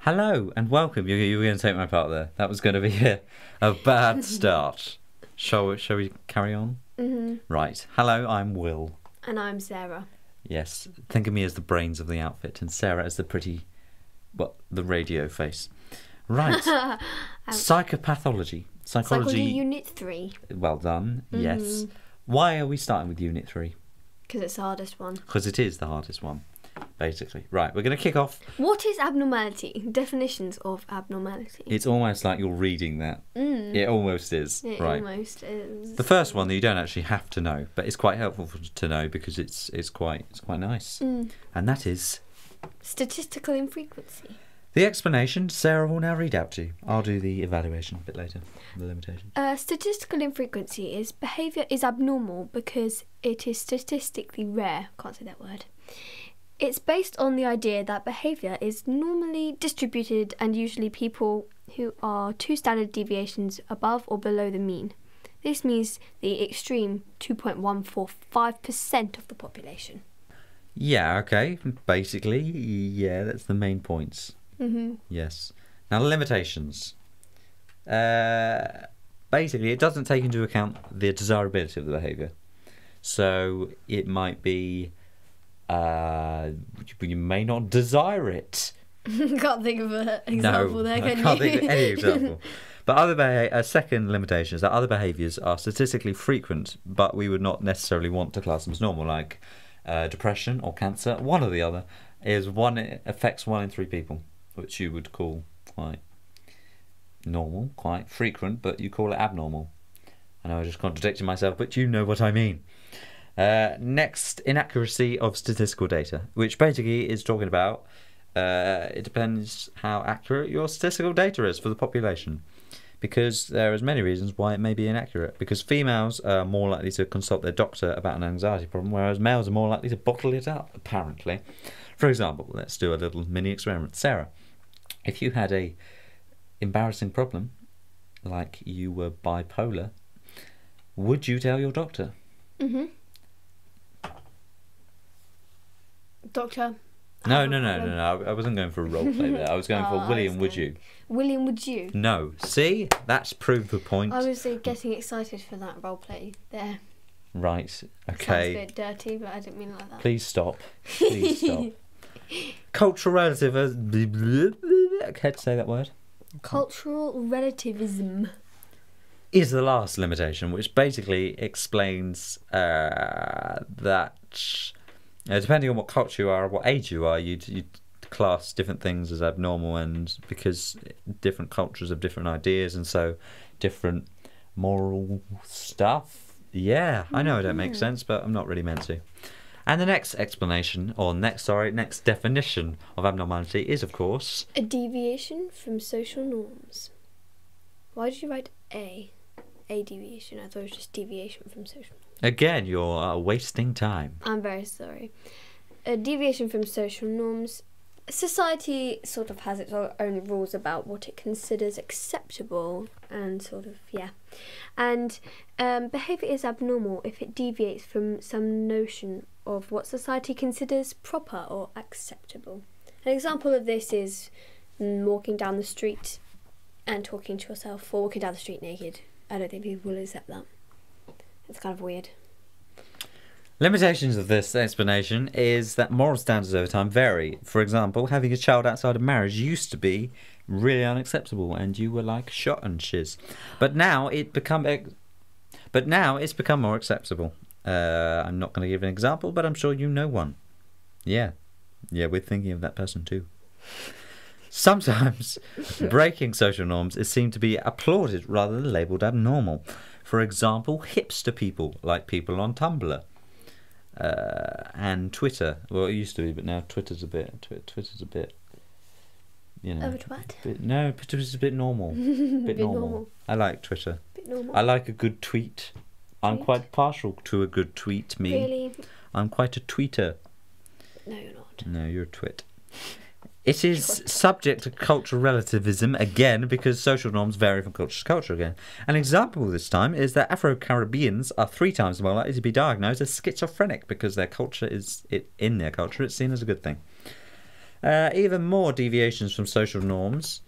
Hello and welcome. You were going to take my part there. That was going to be a bad start. Shall we carry on? Mm-hmm. Right. Hello, I'm Will. And I'm Sarah. Yes. Think of me as the brains of the outfit and Sarah as the pretty, the radio face. Right. Psychopathology. Psychology Unit 3. Well done. Yes. Why are we starting with Unit 3? Because it's the hardest one. Because it is the hardest one, basically. Right, we're going to kick off. What is abnormality? Definitions of abnormality. It's almost like you're reading that. It almost is. It right. almost is. The first one that you don't actually have to know, but it's quite helpful to know because it's quite nice. And that is statistical infrequency. the explanation Sarah will now read out to you. I'll do the evaluation a bit later, the limitation. Statistical infrequency is behaviour is abnormal because it is statistically rare. Can't say that word. It's based on the idea that behaviour is normally distributed and usually people who are 2 standard deviations above or below the mean. This means the extreme 2.145% of the population. Yeah, okay. Basically, yeah, that's the main points. Yes. Now, the limitations. Basically, it doesn't take into account the desirability of the behaviour. So, it might be... you may not desire it. Can't think of an example there, can you? I can't think of any example. But a second limitation is that other behaviours are statistically frequent, but we would not necessarily want to class them as normal, like depression or cancer. One or the other it affects 1 in 3 people, which you would call quite normal, quite frequent, but you call it abnormal. I know I just contradicted myself, but you know what I mean. Next, inaccuracy of statistical data, which basically is talking about it depends how accurate your statistical data is for the population, because there is many reasons why it may be inaccurate, because females are more likely to consult their doctor about an anxiety problem, whereas males are more likely to bottle it up, apparently. For example, let's do a little mini experiment. Sarah, if you had a embarrassing problem, like you were bipolar, would you tell your doctor? Doctor. No. I wasn't going for a role play there. I was going for William, would you? William, would you? No. See? That's proved the point. I was getting excited for that role play there. Right. Okay. Sounds a bit dirty, but I didn't mean it like that. Please stop. Please stop. Cultural relativism. I can't say that word. Cultural relativism is the last limitation, which basically explains that depending on what culture you are or what age you are, you'd class different things as abnormal, and because different cultures have different ideas and so different moral stuff. Yeah, I know it don't make sense, but I'm not really meant to. And the next explanation, or next definition of abnormality is, of course, a deviation from social norms. Why did you write A deviation? I thought it was just deviation from social norms. Again, you're wasting time. I'm very sorry. A deviation from social norms. Society sort of has its own rules about what it considers acceptable and And behaviour is abnormal if it deviates from some notion of what society considers proper or acceptable. An example of this is walking down the street and talking to yourself, or walking down the street naked. I don't think people will accept that. It's kind of weird. Limitations of this explanation is that moral standards over time vary. For example, having a child outside of marriage used to be really unacceptable, and you were like shot and shiz. But now it's become more acceptable. I'm not going to give an example, but I'm sure you know one. Yeah, we're thinking of that person too. Sometimes breaking social norms is seen to be applauded rather than labelled abnormal. For example, hipster people, like people on Tumblr and Twitter. Well, it used to be, but now Twitter's a bit, you know. Of a twat? No, Twitter's a bit normal. Bit normal. I like Twitter. Bit normal. I like a good tweet. I'm quite partial to a good tweet, me. Really? I'm quite a tweeter. No, you're not. No, you're a twit. It is subject to cultural relativism again because social norms vary from culture to culture again. An example this time is that Afro-Caribbeans are 3 times more likely to be diagnosed as schizophrenic because in their culture it's seen as a good thing. Even more deviations from social norms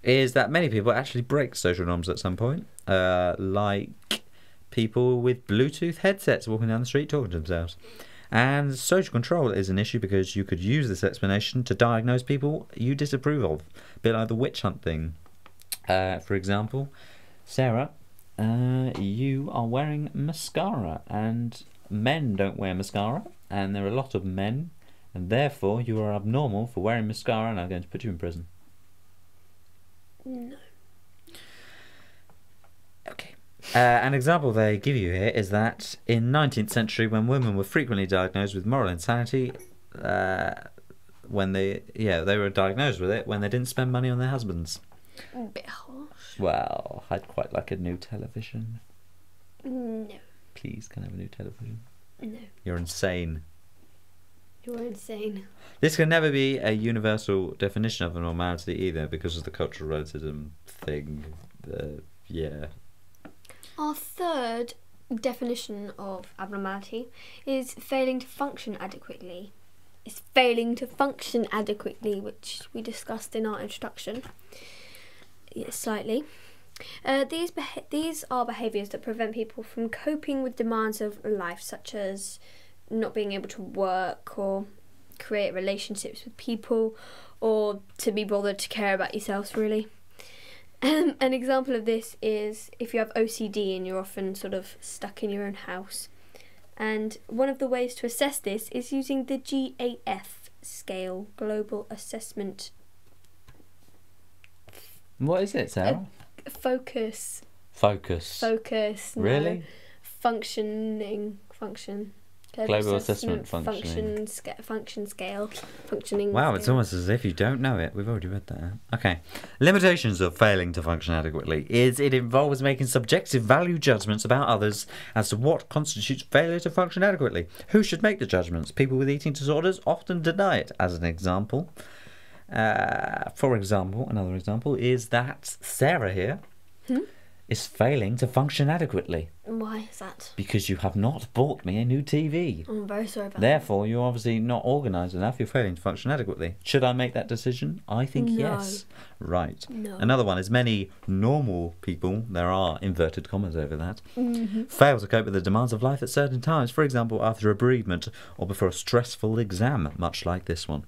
is that many people actually break social norms at some point, like people with Bluetooth headsets walking down the street talking to themselves. And social control is an issue because you could use this explanation to diagnose people you disapprove of, a bit like the witch hunt thing. For example, Sarah, you are wearing mascara, and men don't wear mascara, and there are a lot of men, and therefore you are abnormal for wearing mascara, and I'm going to put you in prison. No. Okay. An example they give you here is that in 19th century, when women were frequently diagnosed with moral insanity, when they were diagnosed with it when they didn't spend money on their husbands. A bit harsh. Well, I'd quite like a new television. No. Please, can I have a new television? No. You're insane. You're insane. This can never be a universal definition of a normality either, because of the cultural relativism thing. Yeah. Our third definition of abnormality is failing to function adequately. It's failing to function adequately, which we discussed in our introduction. Slightly. These are behaviours that prevent people from coping with demands of life, such as not being able to work or create relationships with people, or to be bothered to care about yourselves, really. An example of this is if you have OCD and you're often sort of stuck in your own house. And one of the ways to assess this is using the GAF scale, Global Assessment. What is it, Sarah? Focus. Really? Function. Global assessment functioning. Function scale. Functioning. Wow, scale. it's almost as if you don't know it. We've already read that. Okay. Limitations of failing to function adequately is it involves making subjective value judgments about others as to what constitutes failure to function adequately. Who should make the judgments? People with eating disorders often deny it, as an example. For example, another example is that Sarah here is failing to function adequately. Why is that? Because you have not bought me a new TV. I'm very sorry about Therefore, you're obviously not organised enough. You're failing to function adequately. Should I make that decision? I think No. yes. Right. No. Another one is many normal people, there are inverted commas over that, Mm-hmm. fail to cope with the demands of life at certain times. For example, after a bereavement or before a stressful exam, much like this one.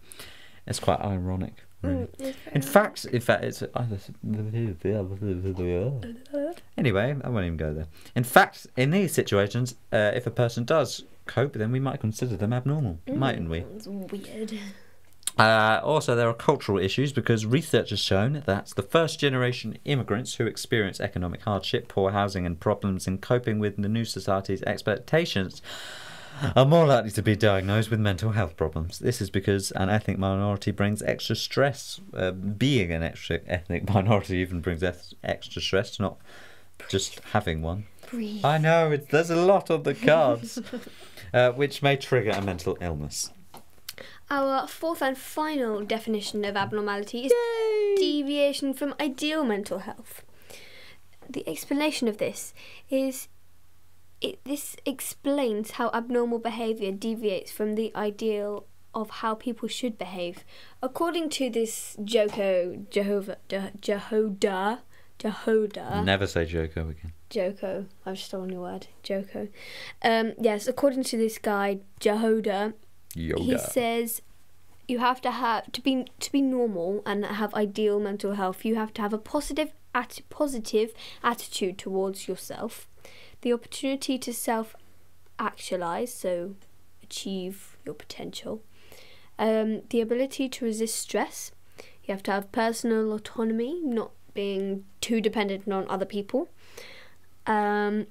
It's quite ironic. Really. In fact, it's anyway, I won't even go there. In fact, in these situations, if a person does cope, then we might consider them abnormal, mightn't we? That's weird. Also, there are cultural issues because research has shown that the first-generation immigrants who experience economic hardship, poor housing, and problems in coping with the new society's expectations are more likely to be diagnosed with mental health problems. This is because an ethnic minority brings extra stress. Being an ethnic minority even brings extra stress, not just having one. Breathe. I know, there's a lot on the cards, which may trigger a mental illness. Our fourth and final definition of abnormality is deviation from ideal mental health. The explanation of this is this explains how abnormal behaviour deviates from the ideal of how people should behave. According to this Jehoda. Never say Joko again. Joko. I've just stolen your word. Joko. Yes, according to this guy, Jehoda, he says you have to have to be normal and have ideal mental health. You have to have a positive attitude towards yourself. The opportunity to self-actualize, so achieve your potential. The ability to resist stress. You have to have personal autonomy, not being too dependent on other people. To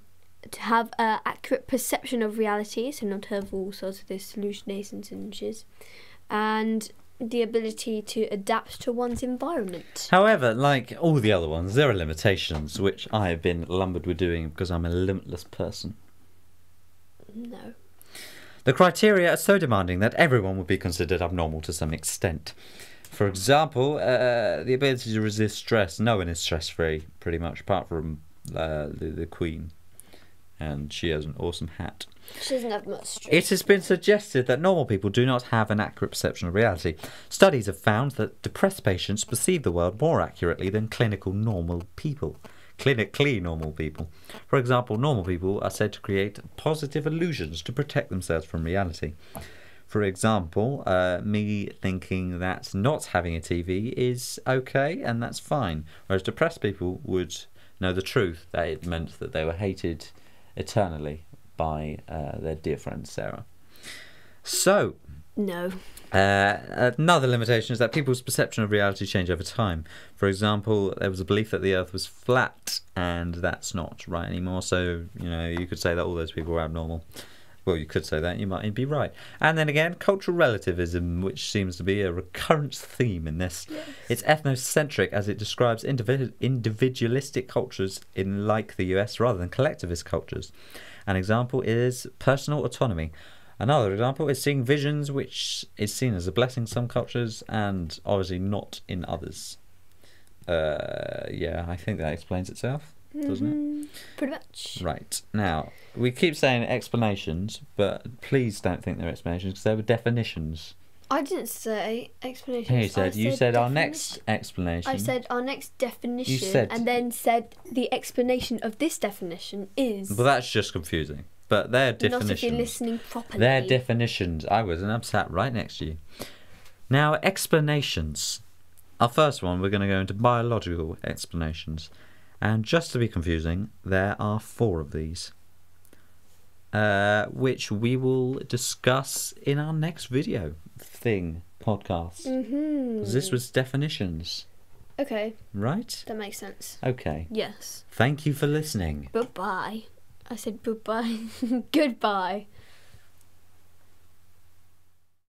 have an accurate perception of reality, so not to have all sorts of these hallucinations and shit. And the ability to adapt to one's environment. However, like all the other ones, there are limitations, which I have been lumbered with doing because I'm a limitless person. No. The criteria are so demanding that everyone would be considered abnormal to some extent. For example, the ability to resist stress. No one is stress-free, pretty much, apart from the Queen. And she has an awesome hat. She doesn't have much strength. It has been suggested that normal people do not have an accurate perception of reality. Studies have found that depressed patients perceive the world more accurately than clinically normal people. For example, normal people are said to create positive illusions to protect themselves from reality. For example, me thinking that not having a TV is okay and that's fine, whereas depressed people would know the truth, that it meant that they were hated eternally by their dear friend Sarah. So, no. Another limitation is that people's perception of reality change over time. For example, there was a belief that the Earth was flat, and that's not right anymore. So, you could say that all those people were abnormal. Well, you could say that, you might be right. And then again, cultural relativism, which seems to be a recurrent theme in this. Yes. It's ethnocentric as it describes individualistic cultures in like the US rather than collectivist cultures. An example is personal autonomy. Another example is seeing visions, which is seen as a blessing in some cultures and obviously not in others. I think that explains itself, doesn't it? Pretty much. Right. Now, we keep saying explanations, but please don't think they're explanations because they were definitions. I didn't say explanations. You said our next explanation. I said our next definition, You said- and then said the explanation of this definition is. Well, that's just confusing. But they're definitions. Not if you're listening properly. They're definitions. I was, and I'm sat right next to you. Now, explanations. Our first one, we're going to go into biological explanations. And just to be confusing, there are 4 of these. Which we will discuss in our next video podcast. Mm-hmm. This was definitions. Okay. Right? That makes sense. Okay. Yes. Thank you for listening. Bye-bye. I said bye-bye. Goodbye.